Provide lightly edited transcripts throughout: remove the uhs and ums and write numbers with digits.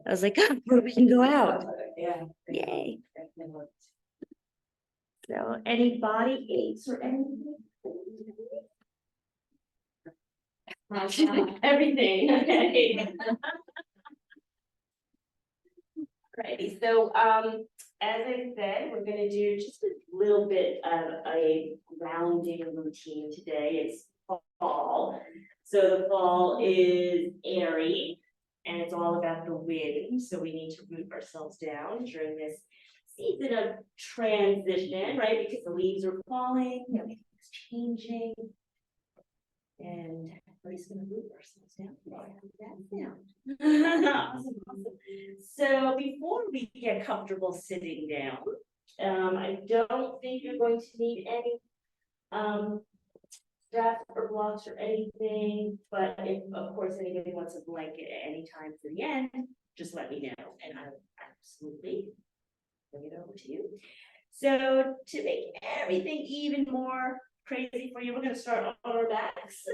I was like, oh, we can go out. Yeah. Yay. So any body aches or anything? Everything, okay. Alrighty, so as I said, we're gonna do just a little bit of a grounding routine today. It's fall. So the fall is airy and it's all about the wind. So we need to root ourselves down during this season of transition, right? Because the leaves are falling, everything's changing. And we're just gonna root ourselves down. How does that sound? Awesome, awesome. So before we get comfortable sitting down, I don't think you're going to need any straps or blocks or anything, but if of course anybody wants a blanket at any time for the end, just let me know and I will absolutely bring it over to you. So to make everything even more crazy for you, we're gonna start on our backs.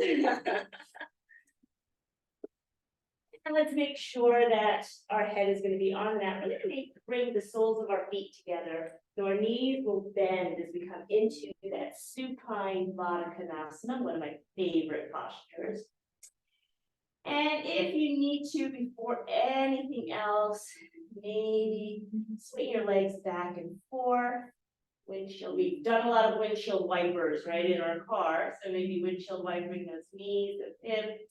And let's make sure that our head is going to be on that. We're going to bring the soles of our feet together. So our knees will bend as we come into that supine Baddha Konasana, one of my favorite postures. And if you need to, before anything else, maybe swing your legs back and forth. Windshield, we've done a lot of windshield wipers, right, in our car. So maybe windshield wipering those knees, those hips.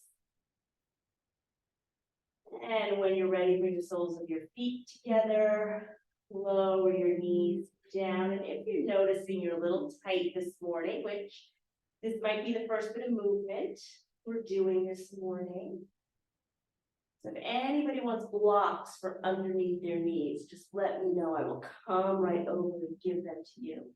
And when you're ready, bring the soles of your feet together, lower your knees down. And if you're noticing you're a little tight this morning, which this might be the first bit of movement we're doing this morning. So if anybody wants blocks for underneath their knees, just let me know. I will come right over and give them to you.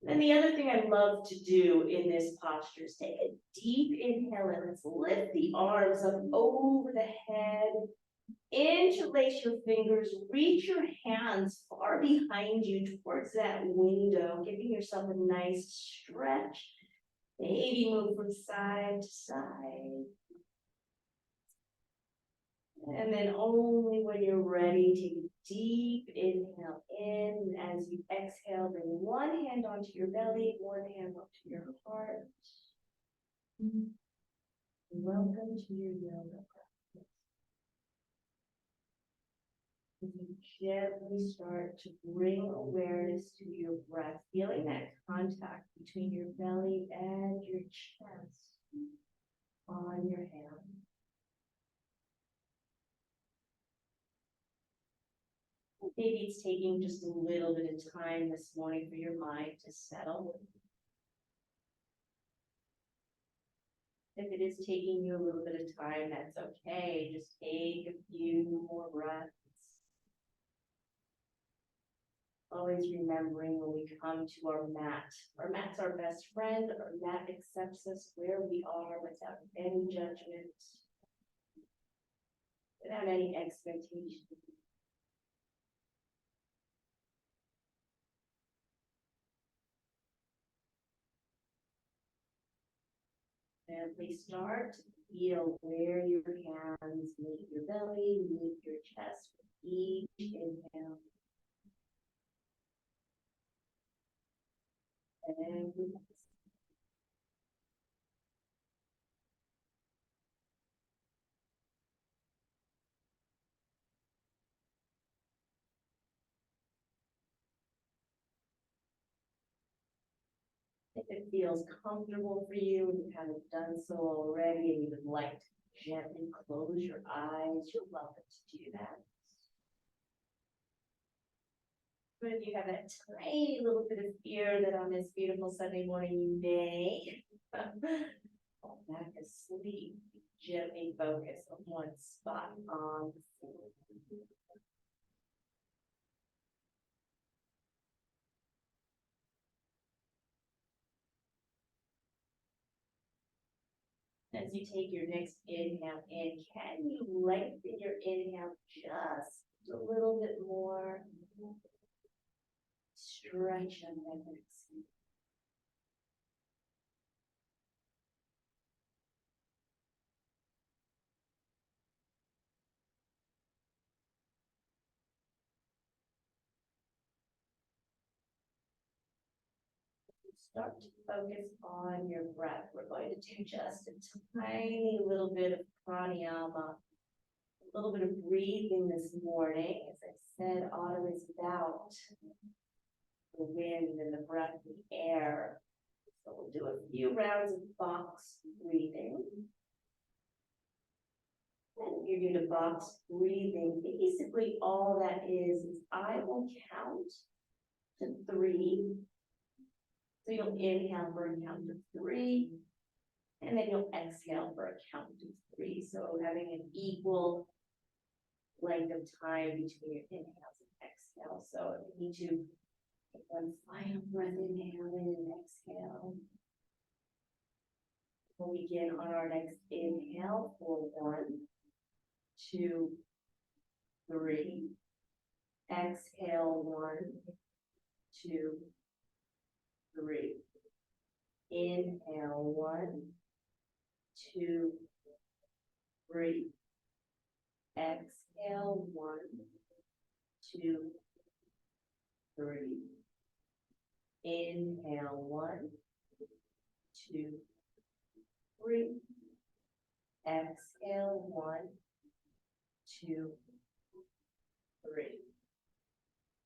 And the other thing I love to do in this posture is take a deep inhale and let's lift the arms up over the head, interlace your fingers, reach your hands far behind you towards that window, giving yourself a nice stretch. Maybe move from side to side. And then only when you're ready, take a deep inhale in. And as you exhale, bring one hand onto your belly, one hand onto your heart. Welcome to your yoga practice. You gently start to bring awareness to your breath, feeling that contact between your belly and your chest on your hand. Maybe it's taking just a little bit of time this morning for your mind to settle. If it is taking you a little bit of time, that's okay. Just take a few more breaths. Always remembering when we come to our mat's our best friend. Our mat accepts us where we are without any judgment, without any expectation. And we start to feel where your hands meet your belly, meet your chest with each inhale. And if it feels comfortable for you and you haven't done so already and you would like to gently close your eyes, you're welcome to do that. But if you have that tiny little bit of fear that on this beautiful Sunday morning you may fall back asleep, gently focus on one spot on the floor. As you take your next inhale in, can you lengthen your inhale just a little bit more? Stretch on that exhale. Start to focus on your breath. We're going to do just a tiny little bit of pranayama, a little bit of breathing this morning. As I said, autumn is about the wind and the breath of the air. So we'll do a few rounds of box breathing. And you're going to box breathing. Basically, all that is I will count to 3. So you'll inhale for a count of 3, and then you'll exhale for a count of 3. So having an equal length of time between your inhales and exhales. So if you need to take one final breath, inhale in and exhale. We'll begin on our next inhale for 1, 2, 3. Exhale 1, 2, 3. Inhale 1, 2, 3. Exhale 1, 2, 3. Inhale 1, 2, 3. Exhale 1, 2, 3.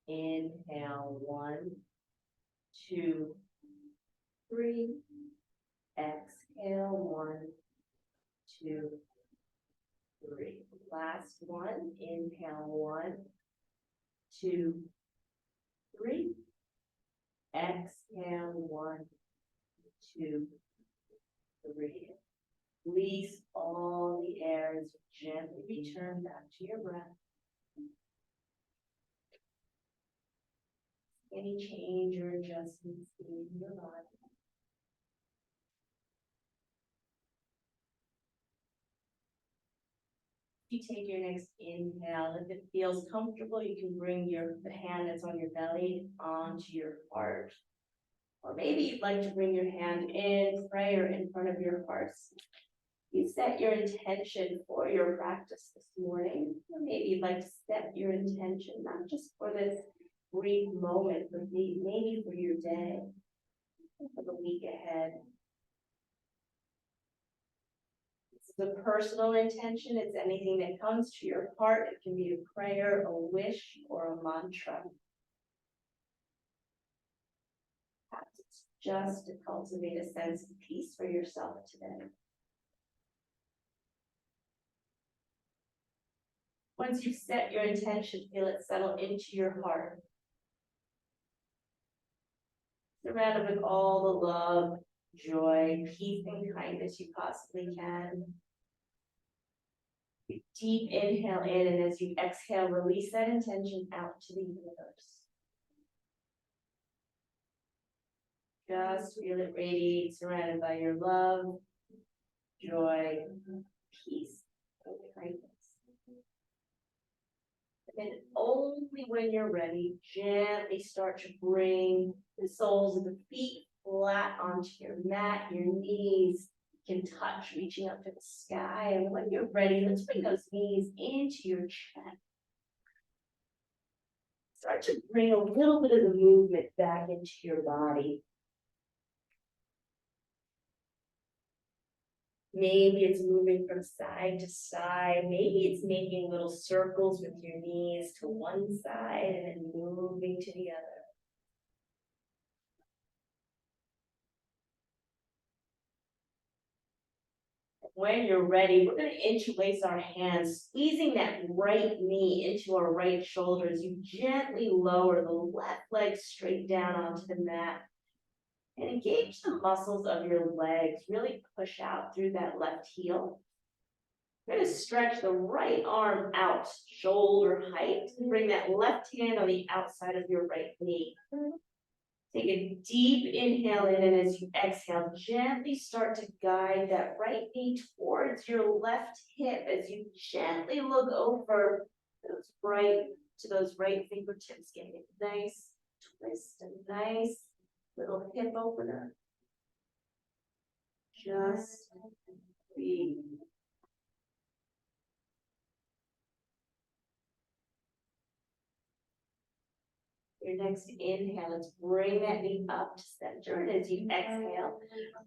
Inhale 1, 2, 3. Exhale 1, 2, 3. Last one. Inhale 1, 2, 3. Exhale 1, 2, 3. Release all the air as you gently return back to your breath. Any change or adjustments in your body. You take your next inhale. If it feels comfortable, you can bring the hand that's on your belly onto your heart. Or maybe you'd like to bring your hand in prayer in front of your heart. You set your intention for your practice this morning. Or maybe you'd like to set your intention, not just for this brief moment, but maybe for your day, for the week ahead. It's a personal intention. It's anything that comes to your heart. It can be a prayer, a wish, or a mantra. Perhaps it's just to cultivate a sense of peace for yourself today. Once you've set your intention, feel it settle into your heart. Surround it with all the love, joy, peace, and kindness you possibly can. Deep inhale in, and as you exhale, release that intention out to the universe. Just feel it radiate, surrounded by your love, joy, peace, and kindness. And then only when you're ready, gently start to bring the soles of the feet flat onto your mat. Your knees can touch, reaching up to the sky. And when you're ready, let's bring those knees into your chest. Start to bring a little bit of the movement back into your body. Maybe it's moving from side to side. Maybe it's making little circles with your knees to one side and then moving to the other. When you're ready, we're going to interlace our hands, squeezing that right knee into our right shoulder as you gently lower the left leg straight down onto the mat. And engage the muscles of your legs. Really push out through that left heel. We're going to stretch the right arm out, shoulder height. Bring that left hand on the outside of your right knee. Take a deep inhale in, and as you exhale, gently start to guide that right knee towards your left hip as you gently look over those right fingertips, getting a nice twist, a nice little hip opener. Just breathe. Your next inhale, let's bring that knee up to center. And as you exhale,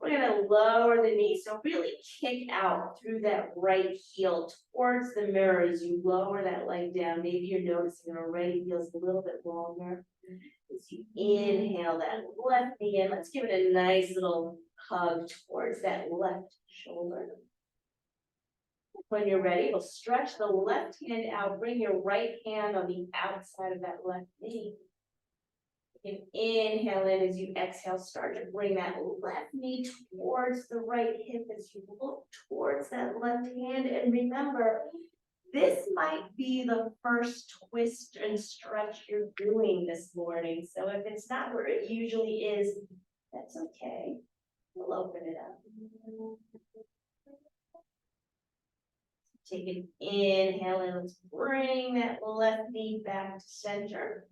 we're gonna lower the knee. So really kick out through that right heel towards the mirror as you lower that leg down. Maybe you're noticing it already feels a little bit longer. As you inhale that left knee in, let's give it a nice little hug towards that left shoulder. When you're ready, we'll stretch the left hand out, bring your right hand on the outside of that left knee. You can inhale in as you exhale, start to bring that left knee towards the right hip as you look towards that left hand. And remember, this might be the first twist and stretch you're doing this morning. So if it's not where it usually is, that's okay. We'll open it up. Take an inhale and let's bring that left knee back to center.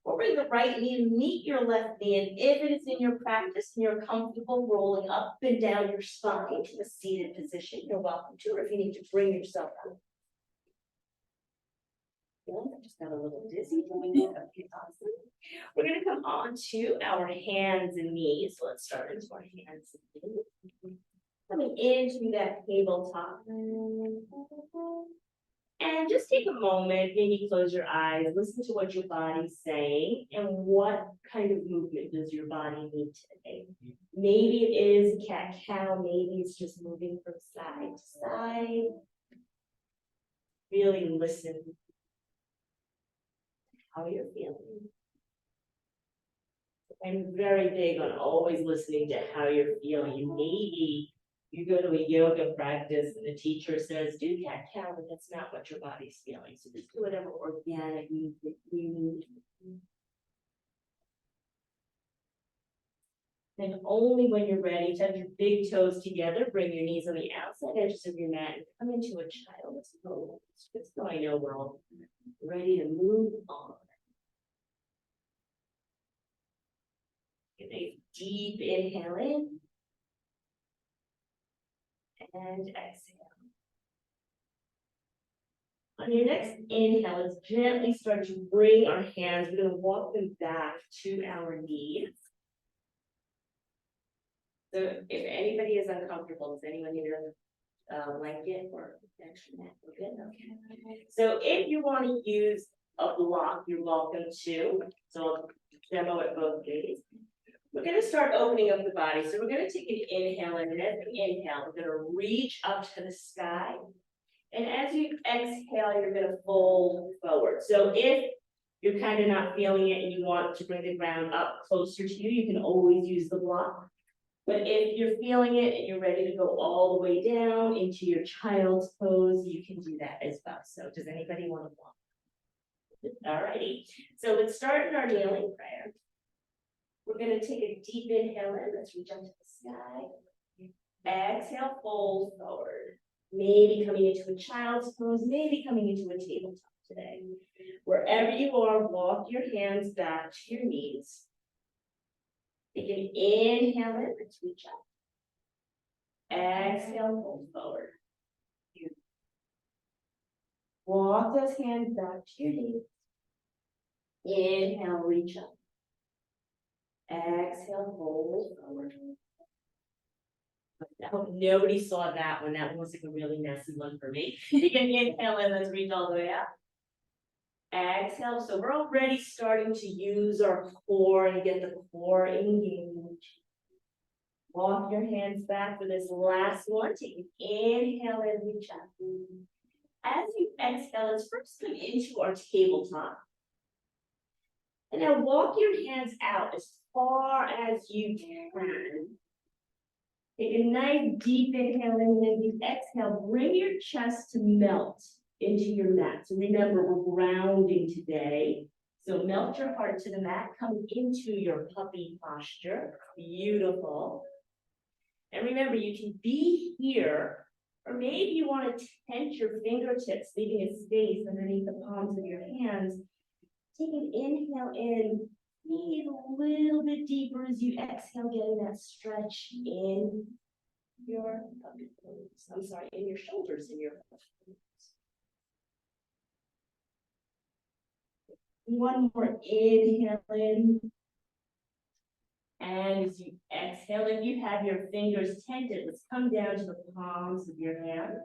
We'll bring the right knee and meet your left knee. And if it is in your practice and you're comfortable rolling up and down your spine to a seated position, you're welcome to, or if you need to bring yourself up. I just got a little dizzy doing it. Okay, awesome. We're going to come on to our hands and knees. So let's start into our hands and knees. Coming into that tabletop. And just take a moment, maybe close your eyes, listen to what your body's saying and what kind of movement does your body need today. Maybe it is cat-cow, maybe it's just moving from side to side. Really listen to how you're feeling. I'm very big on always listening to how you're feeling. And maybe you go to a yoga practice and the teacher says, do cat-cow, but that's not what your body's feeling. So just do whatever organic movement you need. And only when you're ready, touch your big toes together, bring your knees on the outside edges of your mat and come into a child's pose. Just so I know we're all ready to move on. Get a deep inhale in. And exhale. On your next inhale, let's gently start to bring our hands. We're going to walk them back to our knees. So if anybody is uncomfortable, does anyone need a blanket or extra mat? We're good? Okay. So if you want to use a block, you're welcome to. So I'll demo it both ways. We're going to start opening up the body. So we're going to take an inhale, and as we inhale, we're going to reach up to the sky. And as you exhale, you're going to fold forward. So if you're kind of not feeling it and you want to bring the ground up closer to you, you can always use the block. But if you're feeling it and you're ready to go all the way down into your child's pose, you can do that as well. So does anybody want to block? All righty. So let's start in our kneeling prayer. We're going to take a deep inhale in. Let's reach up to the sky. Exhale, fold forward. Maybe coming into a child's pose, maybe coming into a tabletop today. Wherever you are, walk your hands back to your knees. Take an inhale in. Let's reach up. Exhale, fold forward. Walk those hands back to your knees. Inhale, reach up. Exhale, fold forward. I hope nobody saw that one. That one was like a really messy one for me. You can inhale and let's reach all the way up. Exhale. So we're already starting to use our core and get the core engaged. Walk your hands back for this last one. Take an inhale and reach up. As you exhale, let's first come into our tabletop. And now walk your hands out as far as you can. Take a nice deep inhale and then you exhale, bring your chest to melt into your mat. So remember, we're grounding today. So melt your heart to the mat, come into your puppy posture. Beautiful. And remember, you can be here, or maybe you want to tense your fingertips, leaving a space underneath the palms of your hands. Take an inhale in, breathe a little bit deeper as you exhale, getting that stretch in your, in your shoulders, in your One more inhale in. And as you exhale, if you have your fingers tented, let's come down to the palms of your hands.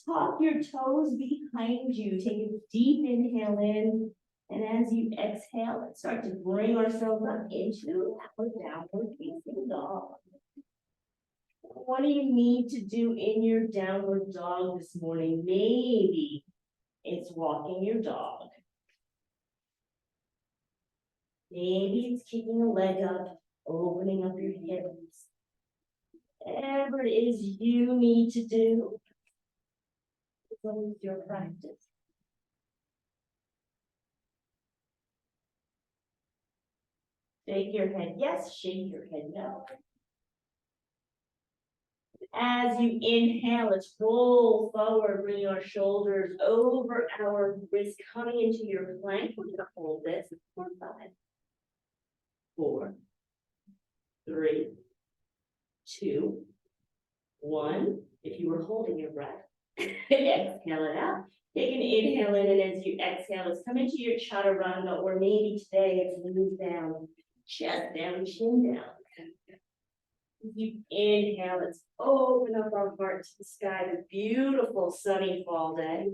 Tuck your toes behind you. Take a deep inhale in. And as you exhale, let's start to bring ourselves up into our downward facing dog. What do you need to do in your downward dog this morning? Maybe it's walking your dog. Maybe it's kicking a leg up, opening up your hips. Whatever it is you need to do, it's always your practice. Shake your head yes, shake your head no. As you inhale, let's roll forward, bring our shoulders over our wrists, coming into your plank. We're gonna hold this for 5, 4, 3, 2, 1. If you were holding your breath, exhale it out. Take an inhale in, and as you exhale, let's come into your chaturanga, or maybe today it's knees down, chest down, chin down. As you inhale, let's open up our heart to the sky, the beautiful sunny fall day.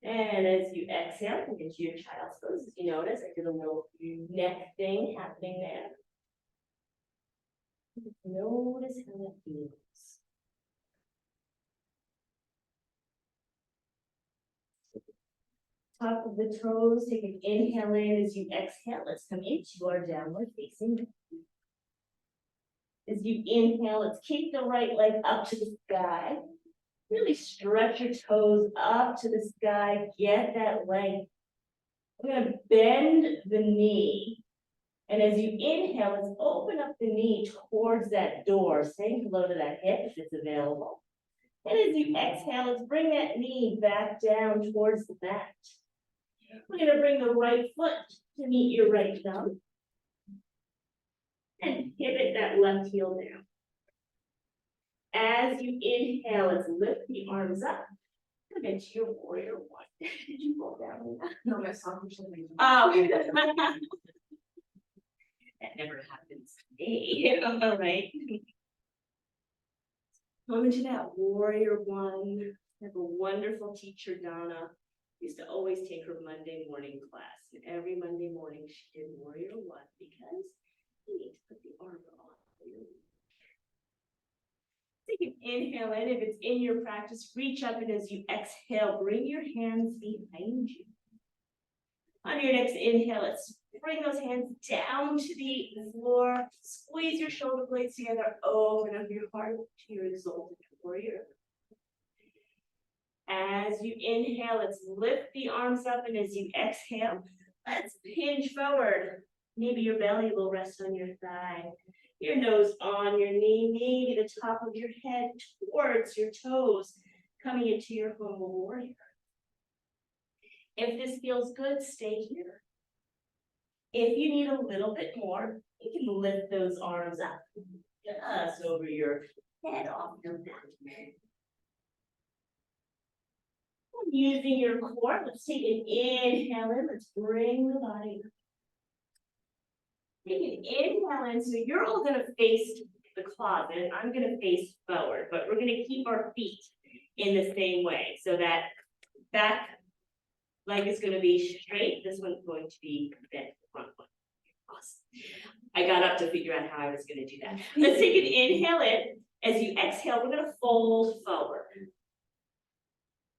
And as you exhale, come into your child's pose. As you notice, I did a little neck thing happening there. Notice how that feels. Top of the toes, take an inhale in. As you exhale, let's come into our downward facing dog. As you inhale, let's kick the right leg up to the sky. Really stretch your toes up to the sky. Get that leg. We're going to bend the knee. And as you inhale, let's open up the knee towards that door. Saying hello to that hip if it's available. And as you exhale, let's bring that knee back down towards the mat. We're going to bring the right foot to meet your right thumb. And pivot that left heel down. As you inhale, let's lift the arms up. Come into your warrior one. Did you fall down? No, my soccer something. Oh, that never happens to me. All right. Come into that warrior one. I have a wonderful teacher, Donna. Used to always take her Monday morning class. And every Monday morning she did warrior one because you need to put the armor on. Take an inhale in. If it's in your practice, reach up, and as you exhale, bring your hands behind you. On your next inhale, let's bring those hands down to the floor. Squeeze your shoulder blades together. Open up your heart to your exalted warrior. As you inhale, let's lift the arms up, and as you exhale, let's hinge forward. Maybe your belly will rest on your thigh, your nose on your knee, maybe the top of your head towards your toes, coming into your humble warrior. If this feels good, stay here. If you need a little bit more, you can lift those arms up just over your head, off your back. Using your core, let's take an inhale in. Let's bring the body up. Take an inhale in, so you're all going to face the closet. I'm going to face forward, but we're going to keep our feet in the same way. So that back leg is going to be straight. This one's going to be bent. Front one. Awesome. I got up to figure out how I was going to do that. Let's take an inhale in. As you exhale, we're going to fold forward.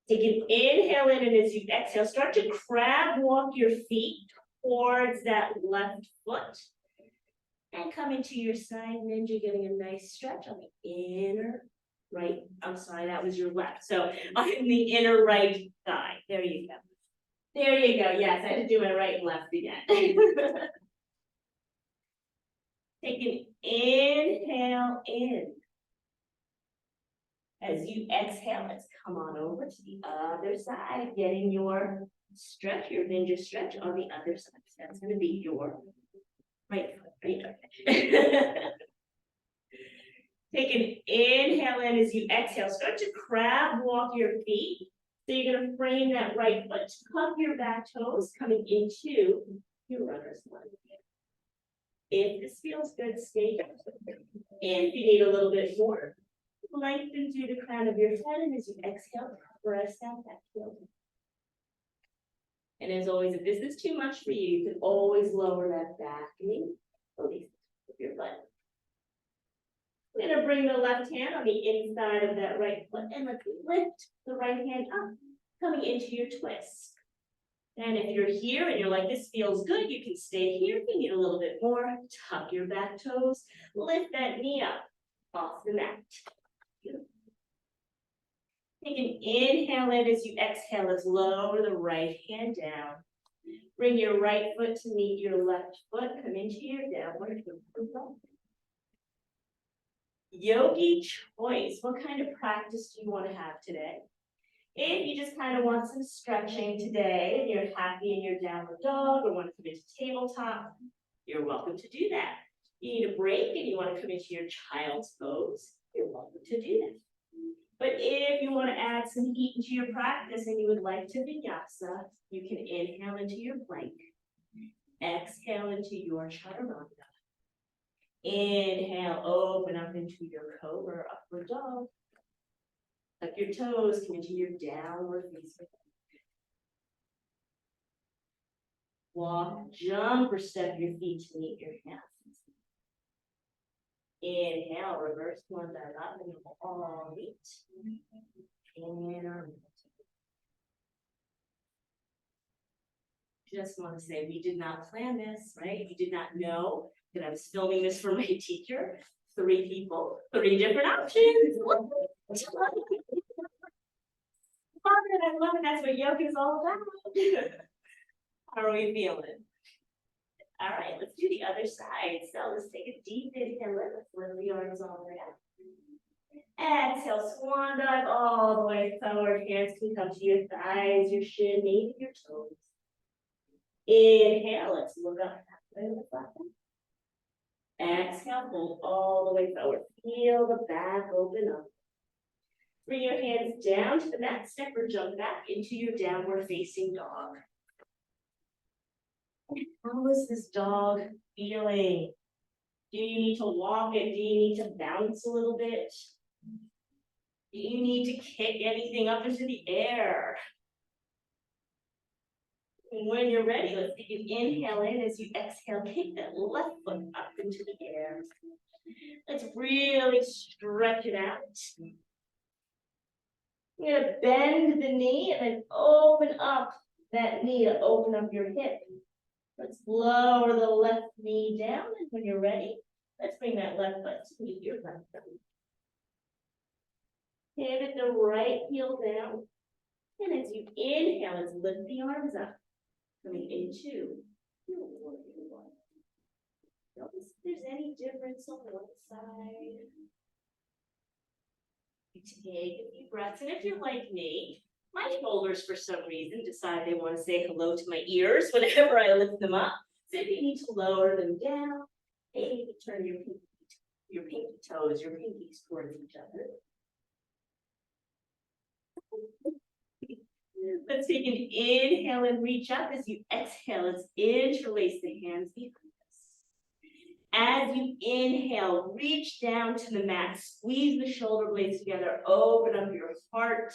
Take an inhale in, and as you exhale, start to crab walk your feet towards that left foot. And come into your side ninja, getting a nice stretch on the inner right. I'm sorry, that was your left. So on the inner right thigh. There you go. There you go. Yes, I had to do my right and left again. Take an inhale in. As you exhale, let's come on over to the other side, getting your stretch, your ninja stretch on the other side. So that's going to be your right foot. Right. Take an inhale in. As you exhale, start to crab walk your feet So you're gonna frame that right foot, hug your back toes coming into your runner's lunge. If this feels good, stay here. And if you need a little bit more, lengthen through the crown of your head, and as you exhale, press out that heel. And as always, if this is too much for you, you can always lower that back knee, release with your foot. We're gonna bring the left hand on the inside of that right foot, and let's lift the right hand up, coming into your twist. And if you're here and you're like, this feels good, you can stay here. If you need a little bit more, tuck your back toes, lift that knee up off the mat. Beautiful. Take an inhale in as you exhale. Let's lower the right hand down. Bring your right foot to meet your left foot. Come into your downward dog. Yogi choice. What kind of practice do you want to have today? If you just kind of want some stretching today and you're happy in your downward dog or want to come into tabletop, you're welcome to do that. You need a break and you want to come into your child's pose, you're welcome to do that. But if you want to add some heat into your practice and you would like to vinyasa, you can inhale into your plank, exhale into your chaturanga. Inhale, open up into your cobra or upward dog. Tuck your toes, come into your downward facing. Walk, jump, or step your feet to meet your hands. Inhale, reverse one dive up, and you'll all meet. And just want to say, we did not plan this, right? You did not know that I was filming this for my teacher. 3 people, 3 different options. I love it. That's what yoga is all about. How are we feeling? All right, let's do the other side. So let's take a deep inhale. Let's lift the arms all the way up. Exhale, swan dive all the way forward. Hands can come to your thighs, your shin, maybe your toes. Inhale, let's look up halfway to the platform. Exhale, hold all the way forward. Feel the back open up. Bring your hands down to the mat, step or jump back into your downward facing dog. How is this dog feeling? Do you need to walk it? Do you need to bounce a little bit? Do you need to kick anything up into the air? And when you're ready, let's take an inhale in. As you exhale, kick that left foot up into the air. Let's really stretch it out. You're gonna bend the knee and then open up that knee to open up your hip. Let's lower the left knee down, and when you're ready, let's bring that left foot to meet your left foot. Pivot the right heel down, and as you inhale, let's lift the arms up, coming into your warrior one. Notice if there's any difference on one side. You take a few breaths, and if you're like me, my shoulders for some reason decide they want to say hello to my ears whenever I lift them up. So if you need to lower them down, maybe turn your pinky toes, your pinkies towards each other. Let's take an inhale and reach up. As you exhale, let's interlace the hands behind us. As you inhale, reach down to the mat, squeeze the shoulder blades together, open up your heart.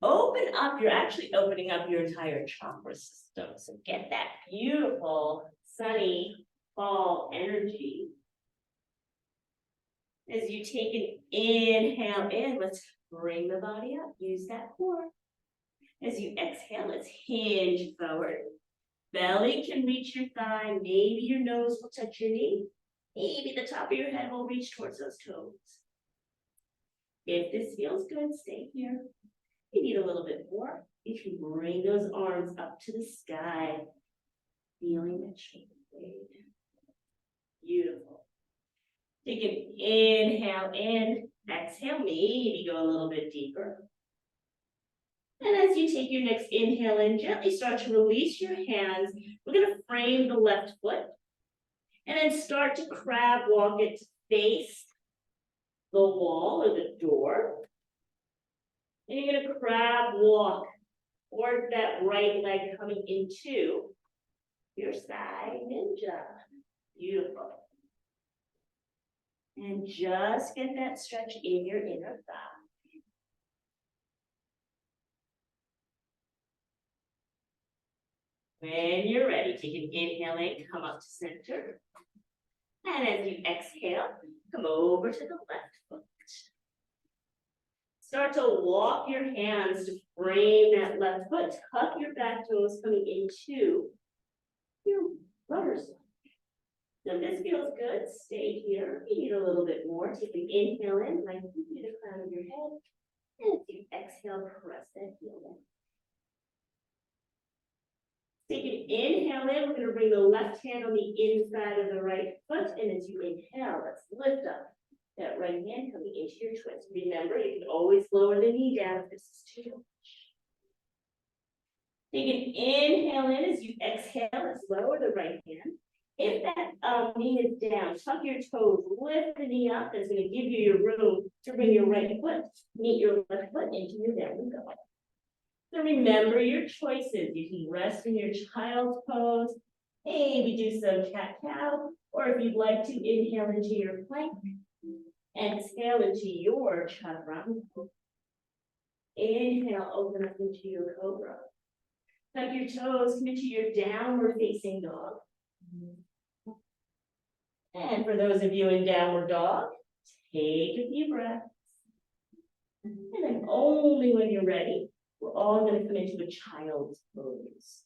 Open up, you're actually opening up your entire chakra system. So get that beautiful, sunny fall energy. As you take an inhale in, let's bring the body up, use that core. As you exhale, let's hinge forward. Belly can reach your thigh, maybe your nose will touch your knee, maybe the top of your head will reach towards those toes. If this feels good, stay here. If you need a little bit more, you can bring those arms up to the sky, feeling that shoulder blade. Beautiful. Take an inhale in, exhale, maybe go a little bit deeper. And as you take your next inhale in, gently start to release your hands. We're going to frame the left foot and then start to crab walk it to face the wall or the door. And you're gonna crab walk towards that right leg coming into your side ninja. Beautiful. And just get that stretch in your inner thigh. When you're ready, take an inhale in, come up to center. And as you exhale, come over to the left foot. Start to walk your hands to frame that left foot. Tuck your back toes coming into your runner's lunge. Now, if this feels good, stay here. You need a little bit more. Take an inhale in, like you do the crown of your head. And as you exhale, press that heel in. Take an inhale in. We're going to bring the left hand on the inside of the right foot. And as you inhale, let's lift up that right hand coming into your twist. Remember, you can always lower the knee down if this is too much. Take an inhale in. As you exhale, let's lower the right hand. If that knee is down, tuck your toes, lift the knee up. That's going to give you your room to bring your right foot, meet your left foot into your downward dog. So remember your choices. You can rest in your child's pose, maybe do some cat-cow, or if you'd like to, inhale into your plank, exhale into your chaturanga. Inhale, open up into your cobra. Tuck your toes, come into your downward facing dog. And for those of you in downward dog, take a few breaths. And then only when you're ready, we're all going to come into a child's pose.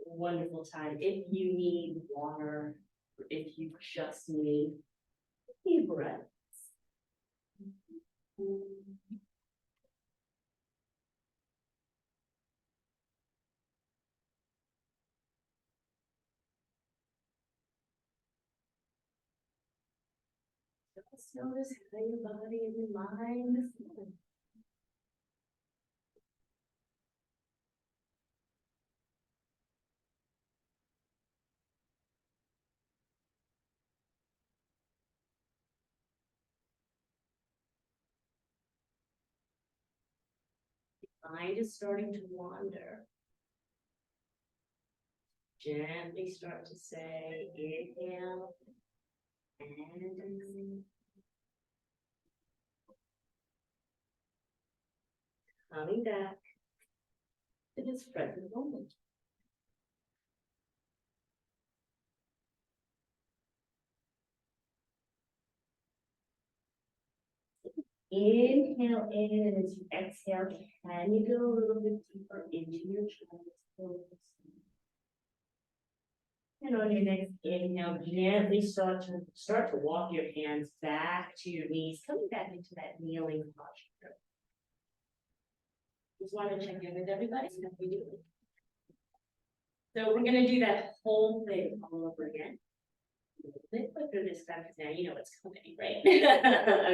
Wonderful time. If you need water, or if you just need a few breaths. Just notice how your body and your mind is feeling. Mind is starting to wander. Gently start to say, inhale and exhale. Coming back to this present moment. Inhale in, and as you exhale, can you go a little bit deeper into your child's pose? And on your next inhale, gently start to walk your hands back to your knees, coming back into that kneeling posture. Just want to check in with everybody. So we do. So we're going to do that whole thing all over again. A bit quicker this time because now you know what's coming, right?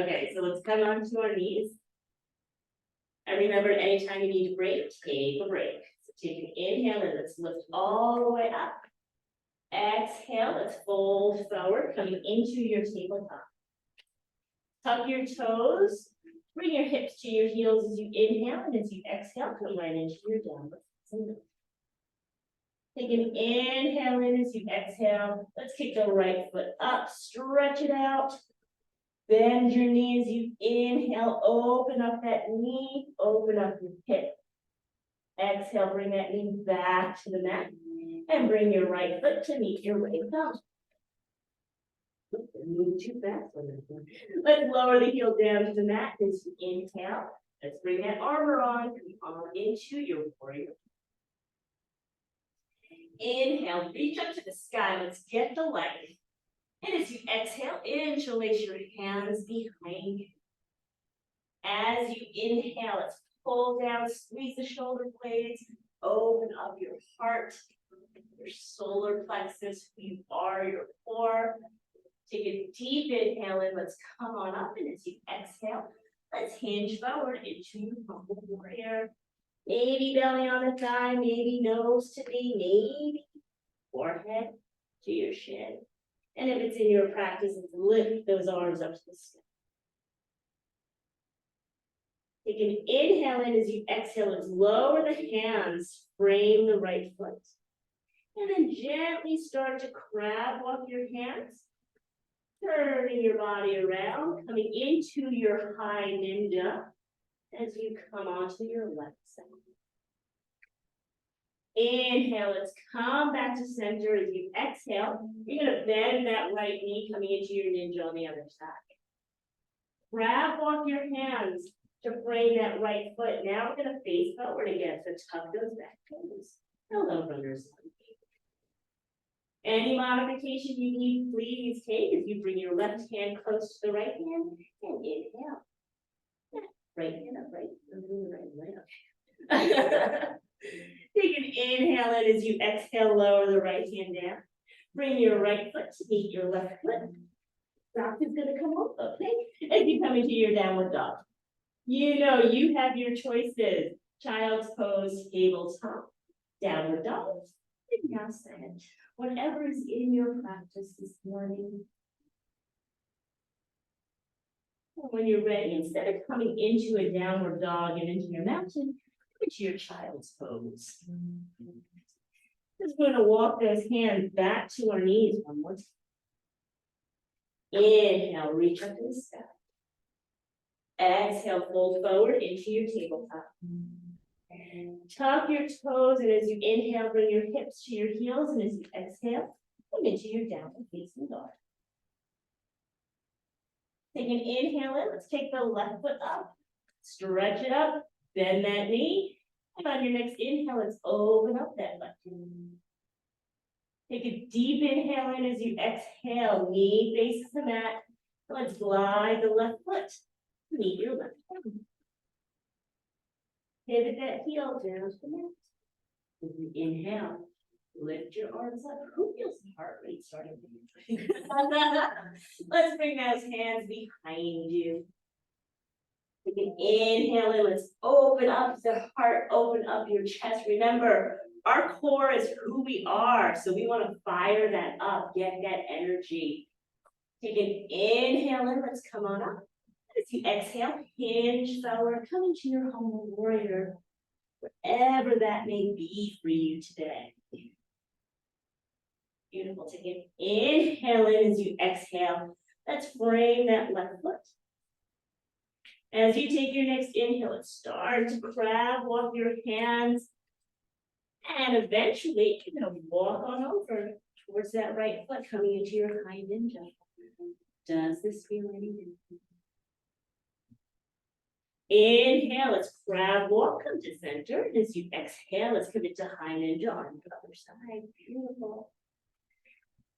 Okay, so let's come onto our knees. And remember, anytime you need a break, take a break. So take an inhale and let's lift all the way up. Exhale, let's fold forward, coming into your tabletop. Tuck your toes, bring your hips to your heels as you inhale, and as you exhale, come right into your downward facing dog. Take an inhale in as you exhale. Let's kick the right foot up, stretch it out. Bend your knee as you inhale, open up that knee, open up your hip. Exhale, bring that knee back to the mat. And bring your right foot to meet your right thumb. Move too fast on this one. Let's lower the heel down to the mat as you inhale. Let's bring that armor on. Come on into your warrior. Inhale, reach up to the sky. Let's get the leg. And as you exhale, interlace your hands behind you. As you inhale, let's pull down, squeeze the shoulder blades, open up your heart, your solar plexus, who you are, your core. Take a deep inhale in, let's come on up, and as you exhale, let's hinge forward into your humble warrior. Maybe belly on the thigh, maybe nose to knee, maybe forehead to your shin. And if it's in your practice, lift those arms up to the sky. Take an inhale in as you exhale. Let's lower the hands, frame the right foot. And then gently start to crab walk your hands. Turning your body around, coming into your high ninja as you come onto your left side. Inhale, let's come back to center as you exhale. You're gonna bend that right knee coming into your ninja on the other side. Grab off your hands to frame that right foot. Now we're gonna face forward again, so tuck those back toes. Hello, runners. Any modification you need, please take as you bring your left hand close to the right hand and inhale. Right hand up, right. I'm doing the right way. Take an inhale in as you exhale, lower the right hand down. Bring your right foot to meet your left foot. Rock is gonna come up, okay? As you come into your downward dog. You know you have your choices. Child's pose, tabletop, downward dog, vinyasa. Whatever is in your practice this morning. When you're ready, instead of coming into a downward dog and into your mountain, come into your child's pose. Just going to walk those hands back to our knees one more time. Inhale, reach up to the sky. Exhale, fold forward into your tabletop. Tuck your toes, and as you inhale, bring your hips to your heels, and as you exhale, come into your downward facing dog. Take an inhale in, let's take the left foot up, stretch it up, bend that knee, and on your next inhale, let's open up that left knee. Take a deep inhale in as you exhale, knee faces the mat. Let's glide the left foot, meet your left foot. Pivot that heel down to the mat. As you inhale, lift your arms up. Who feels the heart rate starting to Let's bring those hands behind you. Take an inhale in. Let's open up the heart, open up your chest. Remember, our core is who we are, so we want to fire that up, get that energy. Take an inhale in. Let's come on up. As you exhale, hinge forward, come into your humble warrior, whatever that may be for you today. Beautiful. Take an inhale in as you exhale. Let's frame that left foot. As you take your next inhale, let's start to crab walk your hands. And eventually, you're going to walk on over towards that right foot coming into your high ninja. Does this feel any different? Inhale, let's crab walk, come to center. And as you exhale, let's come into high ninja on the other side. Beautiful.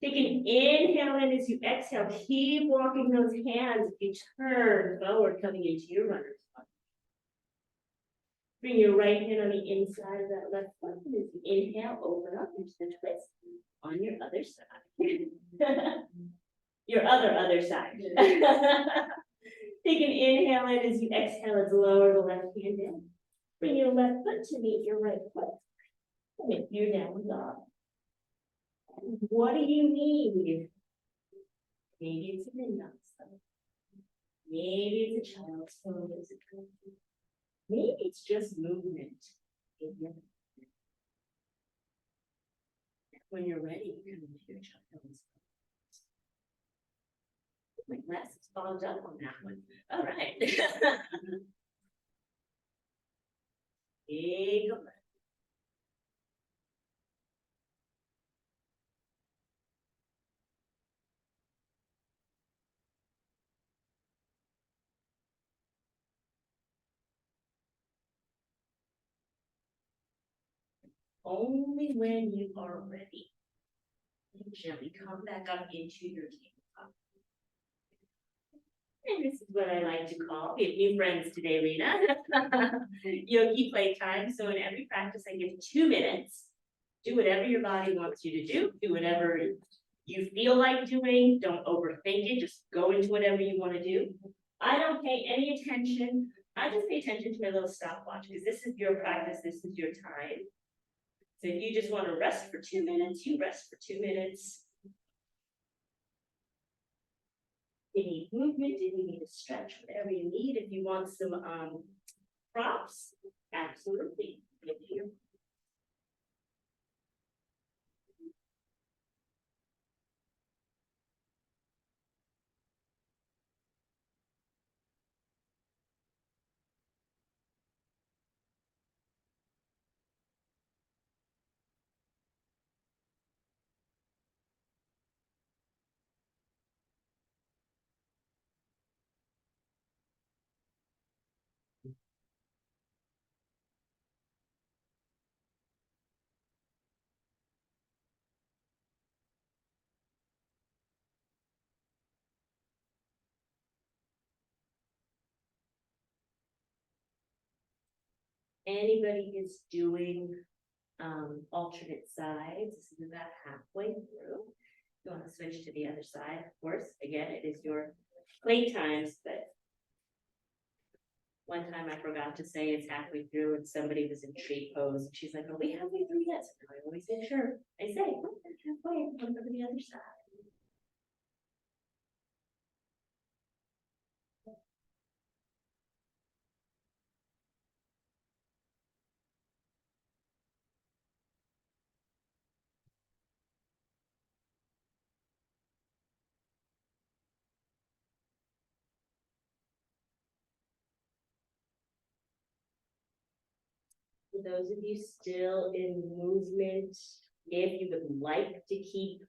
Take an inhale in as you exhale. Keep walking those hands. You turn forward, coming into your runner's spot. Bring your right hand on the inside of that left foot. And as you inhale, open up into the twist on your other side. Your other side. Take an inhale in as you exhale. Let's lower the left hand in. Bring your left foot to meet your right foot. And if you're downward dog. What do you need? Maybe it's a vinyasa. Maybe it's a child's pose. Maybe it's just movement. When you're ready, you come into your child's pose. My glasses fogged up on that one. All right. Big breath. Only when you are ready, you gently come back up into your tabletop. And this is what I like to call, we have new friends today, Lena. Yogi playtime. So in every practice, I give 2 minutes. Do whatever your body wants you to do. Do whatever you feel like doing. Don't overthink it. Just go into whatever you want to do. I don't pay any attention. I just pay attention to my little stopwatch because this is your practice. This is your time. So if you just want to rest for 2 minutes, you rest for 2 minutes. If you need movement, if you need a stretch, whatever you need. If you want some props? Absolutely. Thank you. Anybody who's doing alternate sides, this is about halfway through. You want to switch to the other side, of course. Again, it is your play times, but one time I forgot to say it's halfway through and somebody was in tree pose. And she's like, are we halfway through yet? So I always say, sure. I say, "Oh, we're halfway, come over to the other side." For those of you still in movement, if you would like to keep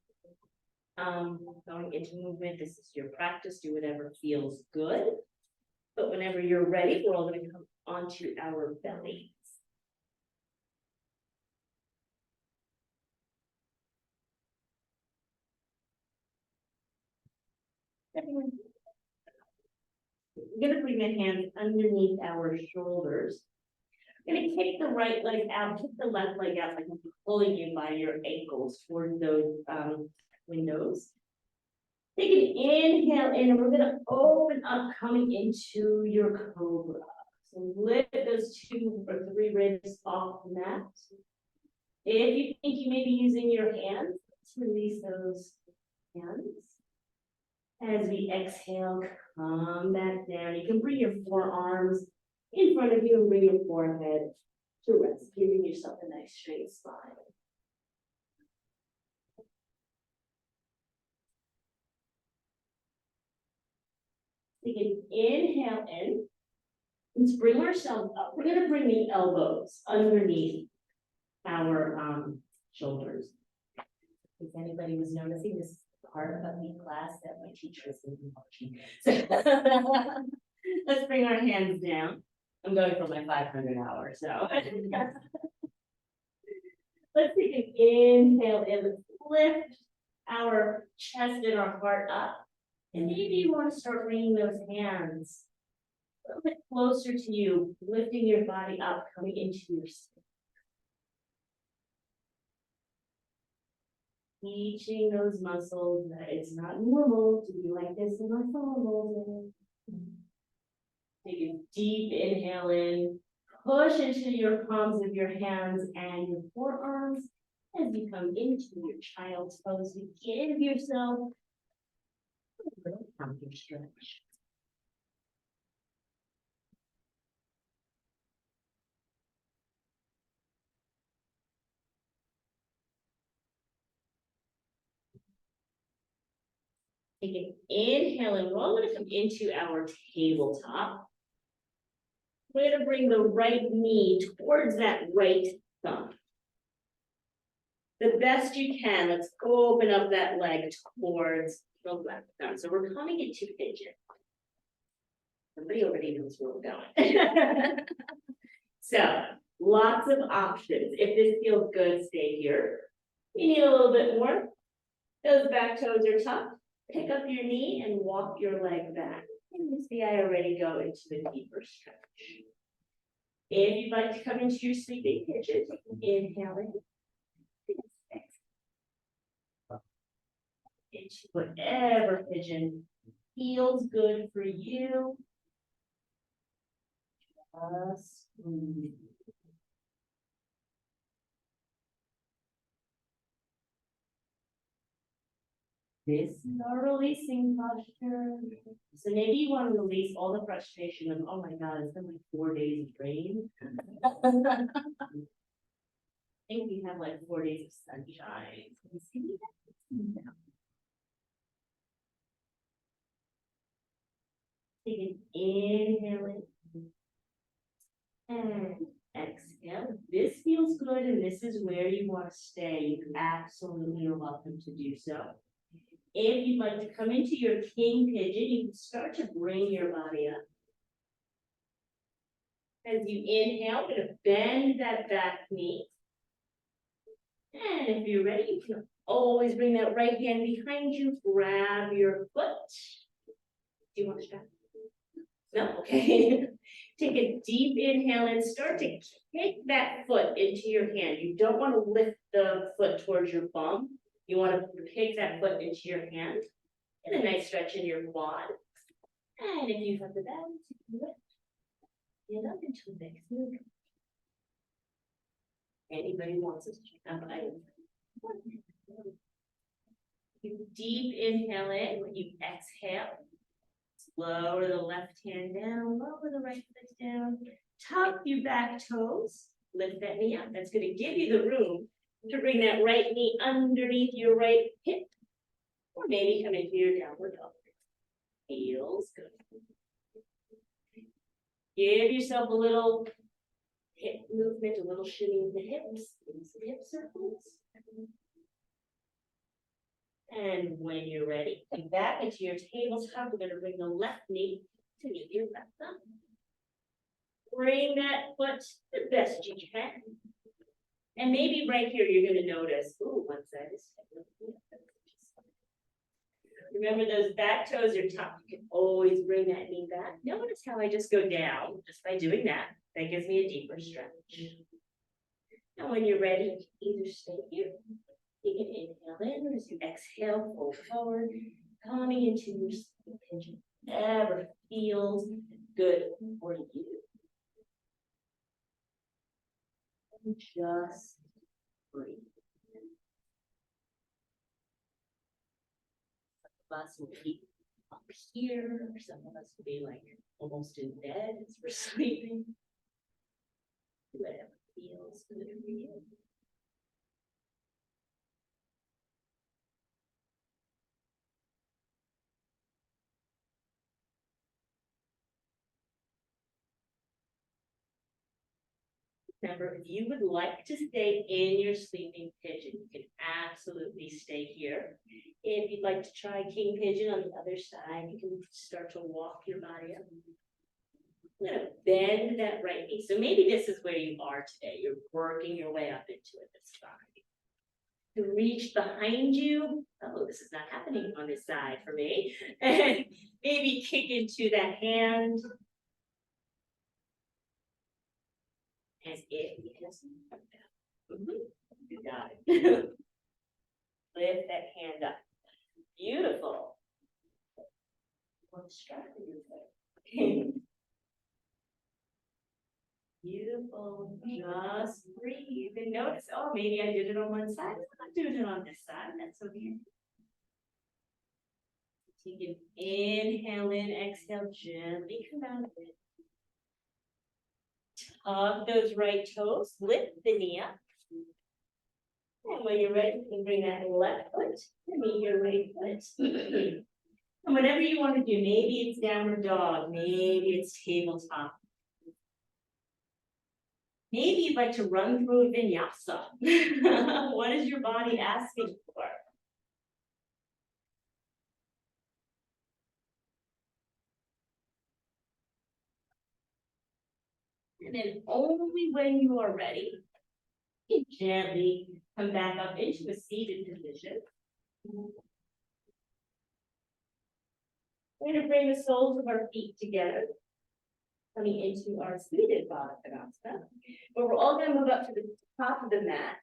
going into movement, this is your practice, do whatever feels good. But whenever you're ready, we're all going to come onto our bellies. We're gonna bring the hands underneath our shoulders. Gonna kick the right leg out, kick the left leg out, like I'm pulling you by your ankles towards those windows. Take an inhale in, and we're gonna open up, coming into your cobra. So lift those 2 or 3 ribs off the mat. If you think you may be using your hands, let's release those hands. As we exhale, come back down. You can bring your forearms in front of you and bring your forehead to rest, giving yourself a nice straight spine. Take an inhale in. Let's bring ourselves up. We're going to bring the elbows underneath our shoulders. If anybody was noticing, this is part of the class that my teacher is watching. So let's bring our hands down. I'm going for my 500 hours, so. Let's take an inhale in. Let's lift our chest and our heart up. And maybe you want to start bringing those hands a little bit closer to you, lifting your body up, coming into your stomach. Teaching those muscles that it's not normal to be like this in our normal. Take a deep inhale in, push into your palms of your hands and your forearms as you come into your child's pose. You give yourself a little counter stretch. Take an inhale and we're all going to come into our tabletop. We're going to bring the right knee towards that right thumb. The best you can, let's open up that leg towards the left thumb. So we're coming into pigeon. Somebody already knows where we're going. So lots of options. If this feels good, stay here. You need a little bit more. Those back toes are tucked. Pick up your knee and walk your leg back. And you see I already go into the deeper stretch. If you'd like to come into your sleeping pigeon, inhale in. Into whatever pigeon feels good for you. Just breathe. This is our releasing posture. So maybe you want to release all the frustration of, oh my God, it's been like 4 days of rain. I think we have like 4 days of sunshine. See that? Take an inhale in and exhale. This feels good, and this is where you want to stay. You absolutely are welcome to do so. If you'd like to come into your king pigeon, you can start to bring your body up. As you inhale, I'm going to bend that back knee. And if you're ready, you can always bring that right hand behind you, grab your foot. Do you want to start? No? Okay. Take a deep inhale and start to kick that foot into your hand. You don't want to lift the foot towards your bum. You want to kick that foot into your hand. Get a nice stretch in your quad. And if you have the balance, you can lift. Stand up into a next move. Anybody wants us to check out items? You deep inhale in, when you exhale, lower the left hand down, lower the right foot down, tuck your back toes, lift that knee up. That's going to give you the room to bring that right knee underneath your right hip, or maybe come into your downward dog. Feels good. Give yourself a little hip movement, a little shimmy of the hips, some hip circles. And when you're ready, come back into your tabletop. We're going to bring the left knee to meet your left thumb. Bring that foot the best you can. And maybe right here you're going to notice, ooh, one side is remember those back toes are tucked. You can always bring that knee back. Notice how I just go down just by doing that. That gives me a deeper stretch. Now when you're ready, either stay here. You can inhale in as you exhale, fold forward, coming into your sleeping pigeon. Whatever feels good for you. And just breathe. Some of us will be up here, some of us will be like almost in bed as we're sleeping. Whatever feels good for you. Remember, if you would like to stay in your sleeping pigeon, you can absolutely stay here. If you'd like to try king pigeon on the other side, you can start to walk your body up. I'm going to bend that right knee. So maybe this is where you are today. You're working your way up into it this time. To reach behind you. Oh, this is not happening on this side for me. And maybe kick into that hand. As if you just you got it. Lift that hand up. Beautiful. What's striking you? Beautiful. Just breathe and notice. Oh, maybe I did it on one side. I'm not doing it on this side. That's okay. You can inhale in, exhale, gently come out of it. Tuck those right toes, lift the knee up. And when you're ready, you can bring that left foot to meet your right foot. And whatever you want to do, maybe it's downward dog, maybe it's tabletop. Maybe you'd like to run through a vinyasa. What is your body asking for? And then only when you are ready, you gently come back up into a seated position. We're going to bring the soles of our feet together, coming into our seated Baddha Konasana. But we're all going to move up to the top of the mat.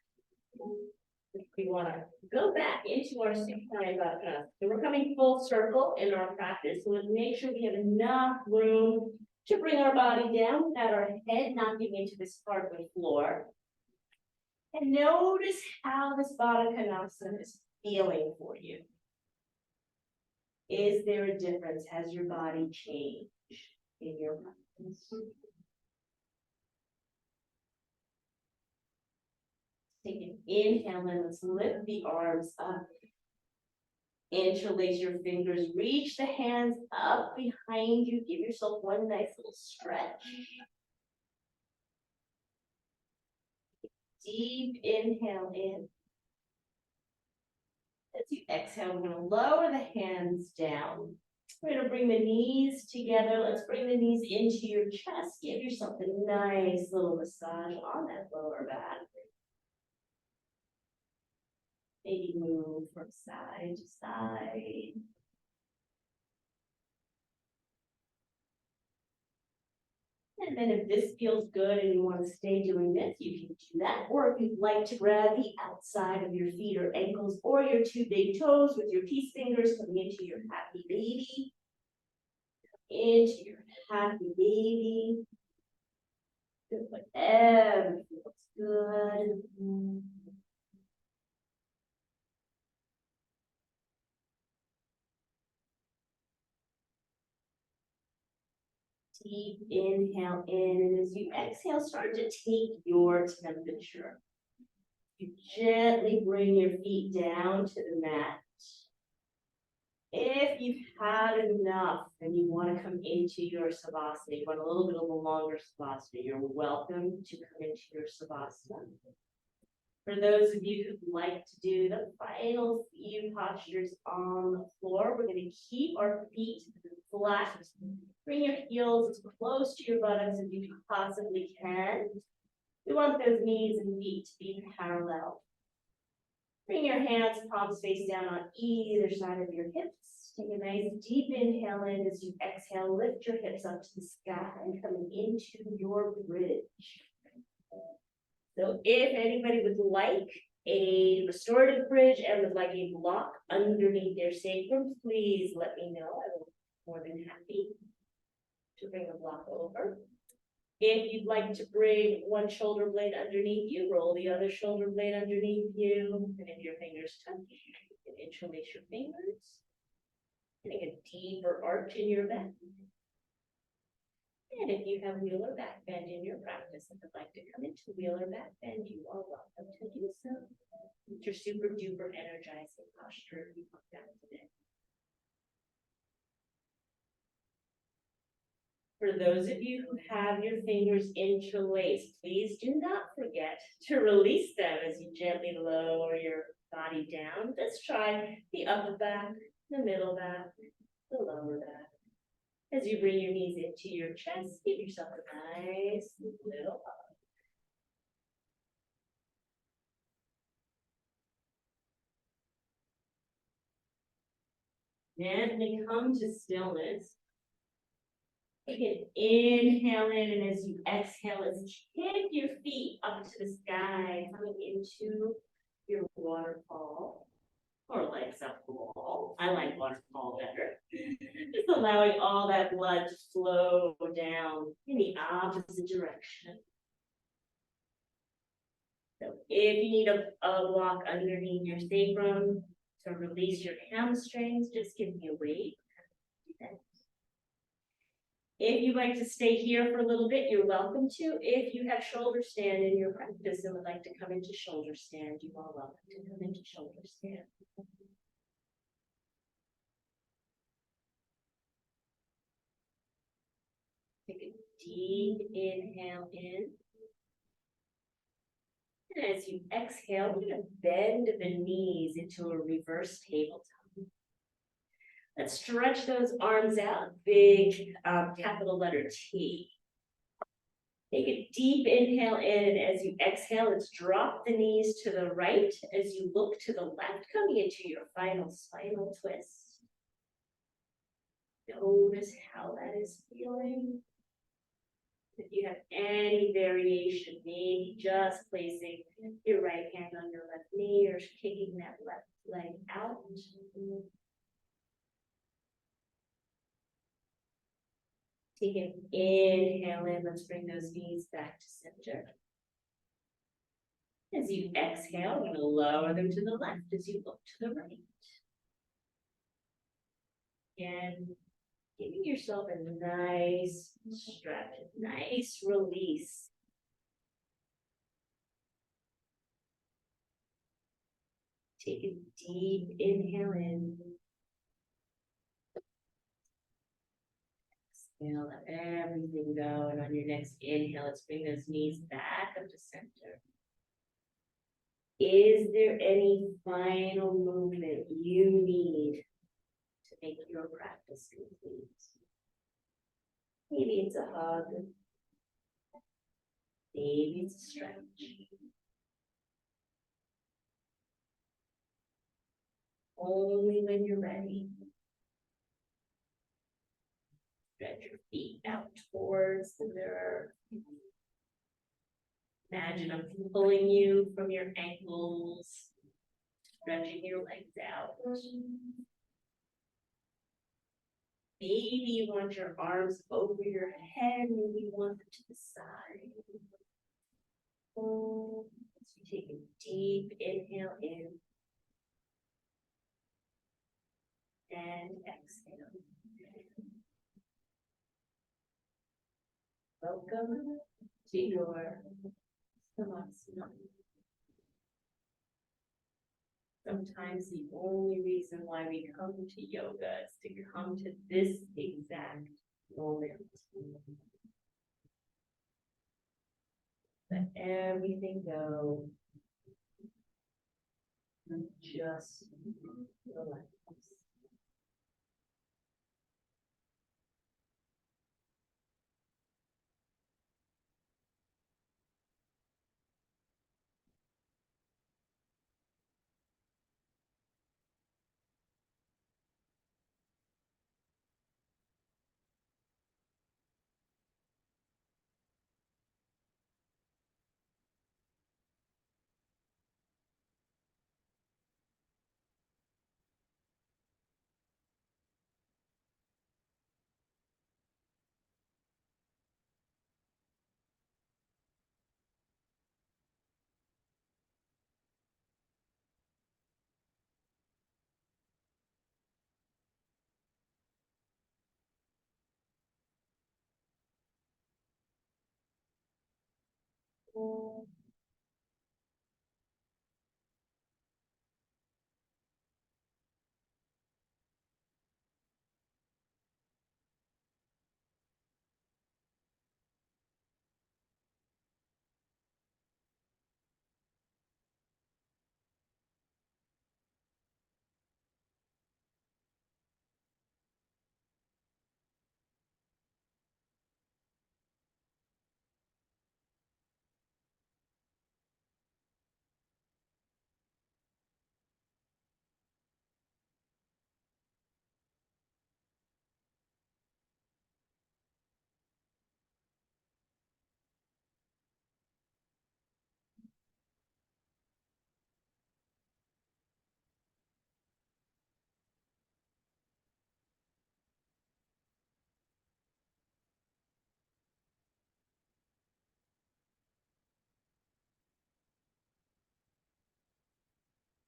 We want to go back into our supine Baddha Konasana. So we're coming full circle in our practice. So let's make sure we have enough room to bring our body down without our head knocking into this part of the floor. And notice how this Baddha Konasana is feeling for you. Is there a difference? Has your body changed in your practice? Take an inhale and let's lift the arms up. Interlace your fingers, reach the hands up behind you. Give yourself one nice little stretch. Deep inhale in. As you exhale, we're going to lower the hands down. We're going to bring the knees together. Let's bring the knees into your chest. Give yourself a nice little massage on that lower back. Maybe move from side to side. And then if this feels good and you want to stay doing this, you can do that. Or if you'd like to grab the outside of your feet or ankles or your two big toes with your peace fingers coming into your happy baby. Into your happy baby. Do whatever feels good. Deep inhale in, and as you exhale, start to take your temperature. You gently bring your feet down to the mat. If you've had enough and you want to come into your savasana, you want a little bit of a longer savasana, you're welcome to come into your savasana. For those of you who'd like to do the final few postures on the floor, we're going to keep our feet flat. Bring your heels as close to your buttocks as you possibly can. We want those knees and feet to be parallel. Bring your hands, palms face down on either side of your hips. Take a nice deep inhale in. As you exhale, lift your hips up to the sky and coming into your bridge. So if anybody would like a restorative bridge and would like a block underneath their sacrum, please let me know. I will be more than happy to bring a block over. If you'd like to bring one shoulder blade underneath you, roll the other shoulder blade underneath you, and if your fingers touch, you can interlace your fingers. Getting a deeper arch in your back. And if you have wheeler back bend in your practice and would like to come into wheeler back bend, you are welcome to do so. It's your super duper energizing posture if you come down today. For those of you who have your fingers interlaced, please do not forget to release them as you gently lower your body down. Let's try the upper back, the middle back, the lower back. As you bring your knees into your chest, give yourself a nice little hug. Gently come to stillness. Take an inhale in, and as you exhale, let's kick your feet up to the sky, coming into your waterfall, or legs up the wall. I like waterfall better. Just allowing all that blood to flow down in the opposite direction. So if you need a block underneath your sacrum to release your hamstrings, just give me a wave. If you'd like to stay here for a little bit, you're welcome to. If you have shoulder stand in your practice and would like to come into shoulder stand, you are welcome to come into shoulder stand. Take a deep inhale in. And as you exhale, we're going to bend the knees into a reverse tabletop. Let's stretch those arms out, big capital letter T. Take a deep inhale in, and as you exhale, let's drop the knees to the right as you look to the left, coming into your final spinal twist. Notice how that is feeling. If you have any variation, maybe just placing your right hand on your left knee or kicking that left leg out. Take an inhale in, let's bring those knees back to center. As you exhale, we're going to lower them to the left as you look to the right. Again, giving yourself a nice stretch, nice release. Take a deep inhale in. Exhale, let everything go. And on your next inhale, let's bring those knees back up to center. Is there any final movement you need to make your practice complete? Maybe it's a hug. Maybe it's a stretch. Only when you're ready. Stretch your feet out towards the mirror. Imagine I'm pulling you from your ankles, stretching your legs out. Maybe you want your arms over your head, maybe you want them to the side. So you take a deep inhale in and exhale. Welcome to your Savasana. Sometimes the only reason why we come to yoga is to come to this exact moment. Let everything go. And just relax.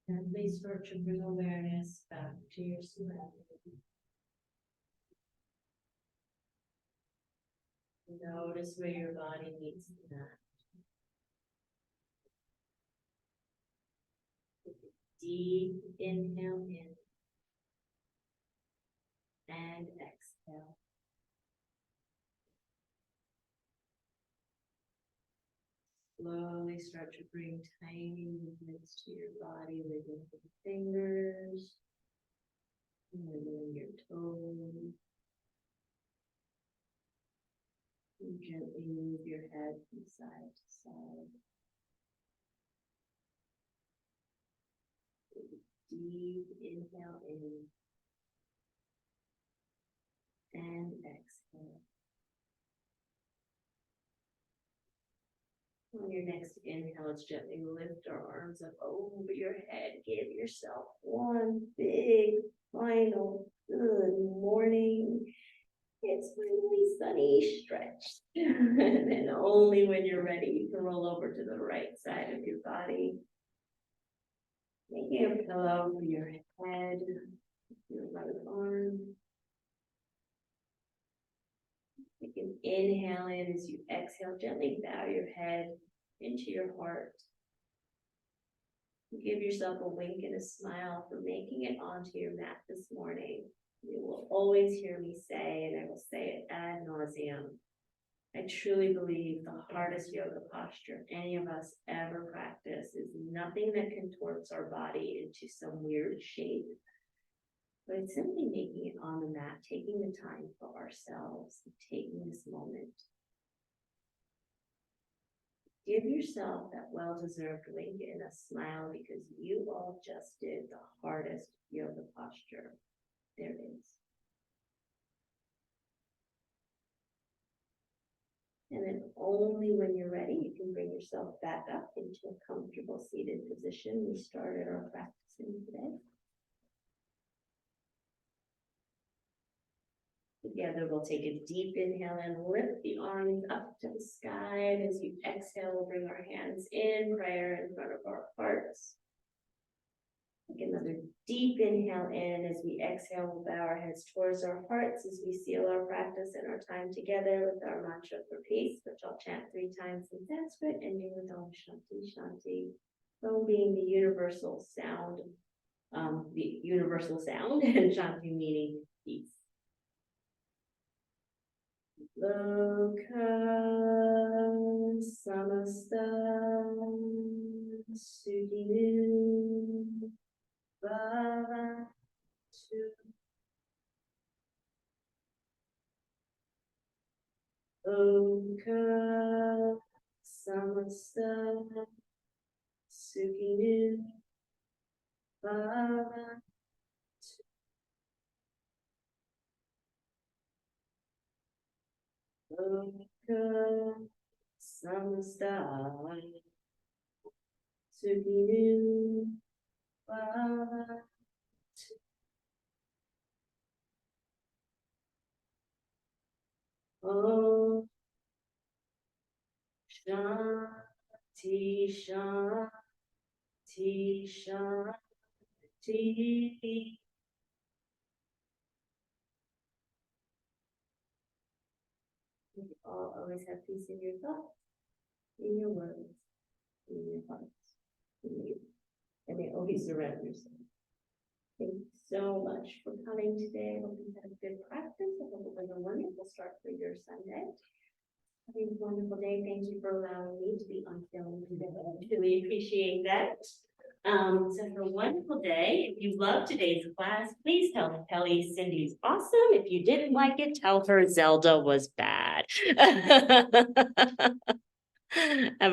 And please start to bring awareness back to your surroundings. Notice where your body meets the mat. Deep inhale in and exhale. Slowly start to bring tiny movements to your body, wiggling your fingers, wiggling your toes. And gently move your head from side to side. Deep inhale in and exhale. On your next inhale, let's gently lift our arms up over your head. Give yourself one big final good morning. It's really sunny stretch. And then only when you're ready, you can roll over to the right side of your body. Making a pillow for your head, your right arm. can inhale in as you exhale, gently bow your head into your heart. Give yourself a wink and a smile for making it onto your mat this morning. You will always hear me say, and I will say it ad nauseum, I truly believe the hardest yoga posture any of us ever practice is nothing that contorts our body into some weird shape, but it's simply making it on the mat, taking the time for ourselves, taking this moment. Give yourself that well-deserved wink and a smile because you all just did the hardest yoga posture there is. And then only when you're ready, you can bring yourself back up into a comfortable seated position. We started our practicing today. Together, we'll take a deep inhale and lift the arms up to the sky. And as you exhale, we'll bring our hands in prayer in front of our hearts. Take another deep inhale in. As we exhale, we'll bow our heads towards our hearts as we seal our practice and our time together with our mantra for peace, which I'll chant 3 times in Sanskrit, ending with Om Shanti Shanti. Om being the universal sound, and Shanti meaning peace. Loka samasta sukhinu bhavantu. Loka samasta sukhinu bhavantu. Loka samasta sukhinu bhavantu. Om Shanti Shanti Shanti. You all always have peace in your thoughts, in your words, in your hearts, in you, and they always surround yourself. Thank you so much for coming today. I hope you had a good practice. I hope it was a wonderful start for your Sunday. Have a wonderful day. Thank you for allowing me to be on film today. I really appreciate that. So have a wonderful day. If you loved today's class, please tell Kelly Cindy's awesome. If you didn't like it, tell her Zelda was bad. Have a